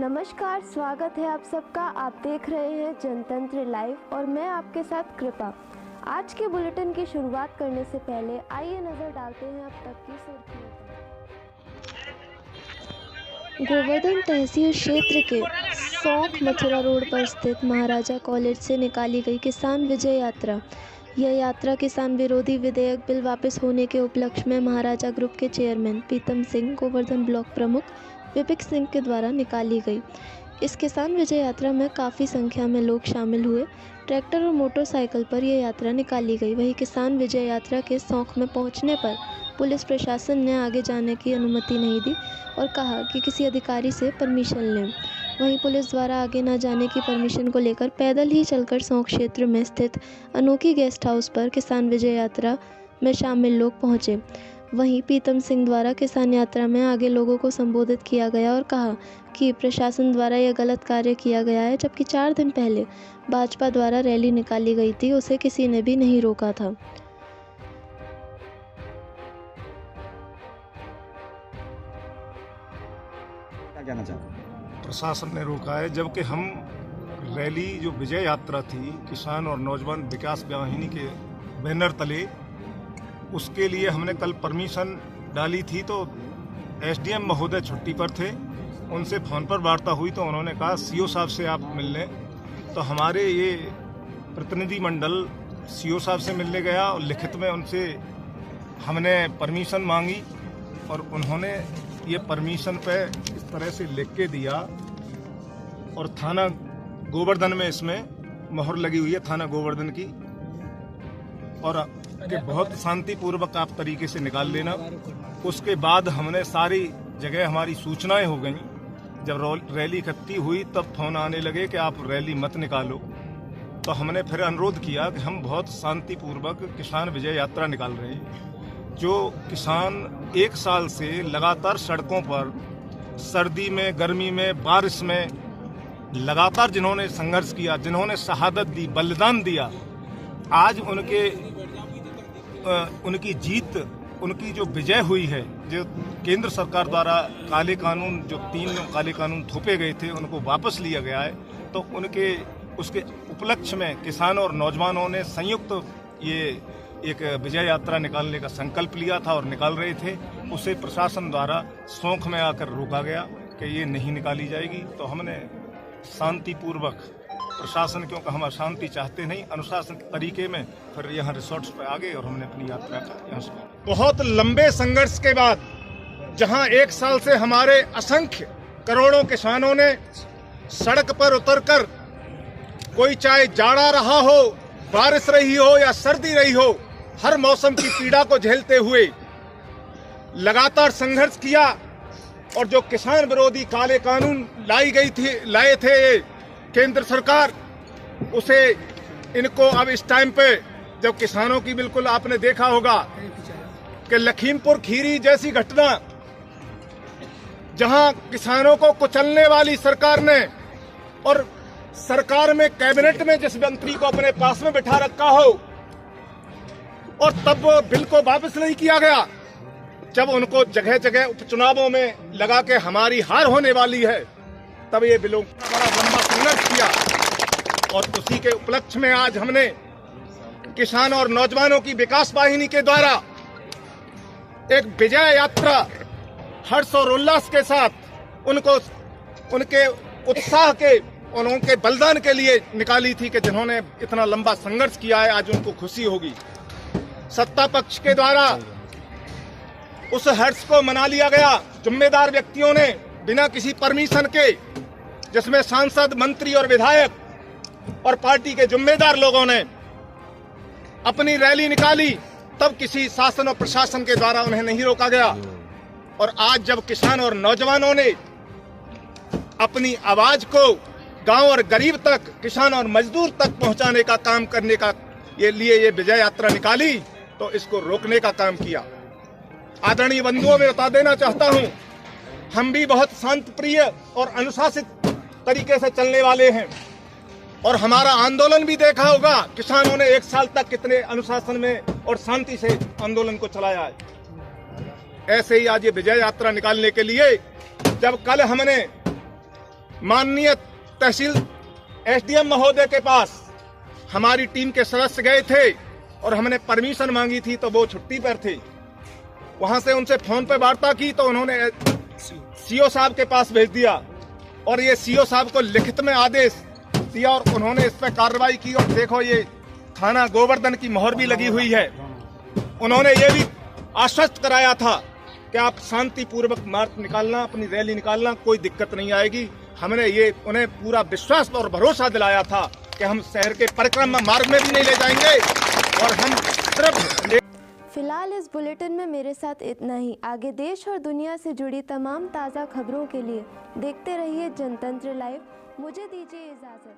नमस्कार, स्वागत है आप सबका। आप देख रहे हैं जनतंत्र लाइव और मैं आपके साथ कृपा। आज के बुलेटिन की शुरुआत करने से पहले आइए नजर डालते हैं अब तक की सुर्खियों पर। गोवर्धन तहसील क्षेत्र के सौंख मथुरा रोड पर स्थित महाराजा कॉलेज से निकाली गई किसान विजय यात्रा। यह यात्रा किसान विरोधी विधेयक बिल वापस होने के उपलक्ष्य में महाराजा ग्रुप के चेयरमैन प्रीतम सिंह, गोवर्धन ब्लॉक प्रमुख विपिक सिंह के द्वारा निकाली गई। इस किसान विजय यात्रा में काफ़ी संख्या में लोग शामिल हुए। ट्रैक्टर और मोटरसाइकिल पर यह यात्रा निकाली गई। वहीं किसान विजय यात्रा के सौंख में पहुंचने पर पुलिस प्रशासन ने आगे जाने की अनुमति नहीं दी और कहा कि किसी अधिकारी से परमिशन लें। वहीं पुलिस द्वारा आगे न जाने की परमिशन को लेकर पैदल ही चलकर सौंख क्षेत्र में स्थित अनोखी गेस्ट हाउस पर किसान विजय यात्रा में शामिल लोग पहुंचे। वहीं प्रीतम सिंह द्वारा किसान यात्रा में आगे लोगों को संबोधित किया गया और कहा कि प्रशासन द्वारा यह गलत कार्य किया गया है, जबकि 4 दिन पहले भाजपा द्वारा रैली निकाली गई थी, उसे किसी ने भी नहीं रोका था। क्या कहना चाहते? प्रशासन ने रोका है, जबकि हम रैली जो विजय यात्रा थी किसान और नौजवान विकास वाहिनी के बैनर तले, उसके लिए हमने कल परमिशन डाली थी। तो एसडीएम महोदय छुट्टी पर थे, उनसे फ़ोन पर वार्ता हुई तो उन्होंने कहा सीओ साहब से आप मिल लें। तो हमारे ये प्रतिनिधि मंडल सीओ साहब से मिलने गया और लिखित में उनसे हमने परमिशन मांगी और उन्होंने ये परमिशन पे इस तरह से लिख के दिया और थाना गोवर्धन में इसमें मोहर लगी हुई है, थाना गोवर्धन की, और कि बहुत शांतिपूर्वक आप तरीके से निकाल लेना। उसके बाद हमने सारी जगह हमारी सूचनाएं हो गई। जब रैली इकट्ठी हुई तब फोन आने लगे कि आप रैली मत निकालो। तो हमने फिर अनुरोध किया कि हम बहुत शांतिपूर्वक किसान विजय यात्रा निकाल रहे हैं। जो किसान 1 साल से लगातार सड़कों पर सर्दी में, गर्मी में, बारिश में लगातार जिन्होंने संघर्ष किया, जिन्होंने शहादत दी, बलिदान दिया, आज उनकी जीत, उनकी जो विजय हुई है, जो केंद्र सरकार द्वारा काले कानून, जो 3 काले कानून थोपे गए थे, उनको वापस लिया गया है। तो उसके उपलक्ष्य में किसान और नौजवानों ने संयुक्त ये एक विजय यात्रा निकालने का संकल्प लिया था और निकाल रहे थे। उसे प्रशासन द्वारा सौंख में आकर रोका गया कि ये नहीं निकाली जाएगी। तो हमने शांतिपूर्वक, प्रशासन, क्योंकि हम अशांति चाहते नहीं, अनुशासन के तरीके में फिर यहाँ रिसोर्ट्स पे आ गए और हमने अपनी यात्रा का यहाँ से बहुत लंबे संघर्ष के बाद, जहाँ 1 साल से हमारे असंख्य करोड़ों किसानों ने सड़क पर उतरकर, कोई चाहे जाड़ा रहा हो, बारिश रही हो या सर्दी रही हो, हर मौसम की पीड़ा को झेलते हुए लगातार संघर्ष किया। और जो किसान विरोधी काले कानून लाए थे केंद्र सरकार, उसे इनको अब इस टाइम पे जब किसानों की, बिल्कुल आपने देखा होगा कि लखीमपुर खीरी जैसी घटना, जहां किसानों को कुचलने वाली सरकार ने, और सरकार में कैबिनेट में जिस मंत्री को अपने पास में बिठा रखा हो, और तब बिल को वापस नहीं किया गया, जब उनको जगह जगह उपचुनावों में लगा के हमारी हार होने वाली है, तब ये बिलों का बड़ा लंबा संघर्ष किया। और उसी के उपलक्ष्य में आज हमने किसान और नौजवानों की विकास वाहिनी के द्वारा एक विजय यात्रा हर्ष और उल्लास के साथ उनको, उनके उत्साह के और उनके बलिदान के लिए निकाली थी कि जिन्होंने इतना लंबा संघर्ष किया है, आज उनको खुशी होगी। सत्ता पक्ष के द्वारा उस हर्ष को मना लिया गया। जिम्मेदार व्यक्तियों ने बिना किसी परमिशन के, जिसमें सांसद, मंत्री और विधायक और पार्टी के जिम्मेदार लोगों ने अपनी रैली निकाली, तब किसी शासन और प्रशासन के द्वारा उन्हें नहीं रोका गया। और आज जब किसान और नौजवानों ने अपनी आवाज को गांव और गरीब तक, किसान और मजदूर तक पहुंचाने का काम करने का ये विजय यात्रा निकाली, तो इसको रोकने का काम किया। आदरणीय बंधुओं, में बता देना चाहता हूं, हम भी बहुत शांत प्रिय और अनुशासित तरीके से चलने वाले हैं। और हमारा आंदोलन भी देखा होगा, किसानों ने 1 साल तक कितने अनुशासन में और शांति से आंदोलन को चलाया है। ऐसे ही आज ये विजय यात्रा निकालने के लिए, जब कल हमने माननीय तहसील एसडीएम महोदय के पास हमारी टीम के सदस्य गए थे और हमने परमिशन मांगी थी, तो वो छुट्टी पर थे। वहां से उनसे फोन पे वार्ता की तो उन्होंने सीओ साहब के पास भेज दिया और ये सीओ साहब को लिखित में आदेश दिया और उन्होंने इस पर कार्रवाई की। और देखो ये थाना गोवर्धन की मोहर भी लगी हुई है। उन्होंने ये भी आश्वस्त कराया था कि आप शांतिपूर्वक मार्च निकालना, अपनी रैली निकालना, कोई दिक्कत नहीं आएगी। हमने ये उन्हें पूरा विश्वास और भरोसा दिलाया था कि हम शहर के परिक्रमा मार्ग में भी नहीं ले जाएंगे और हम सिर्फ। फिलहाल इस बुलेटिन में मेरे साथ इतना ही। आगे देश और दुनिया से जुड़ी तमाम ताज़ा खबरों के लिए देखते रहिए जनतंत्र लाइव। मुझे दीजिए इजाज़त।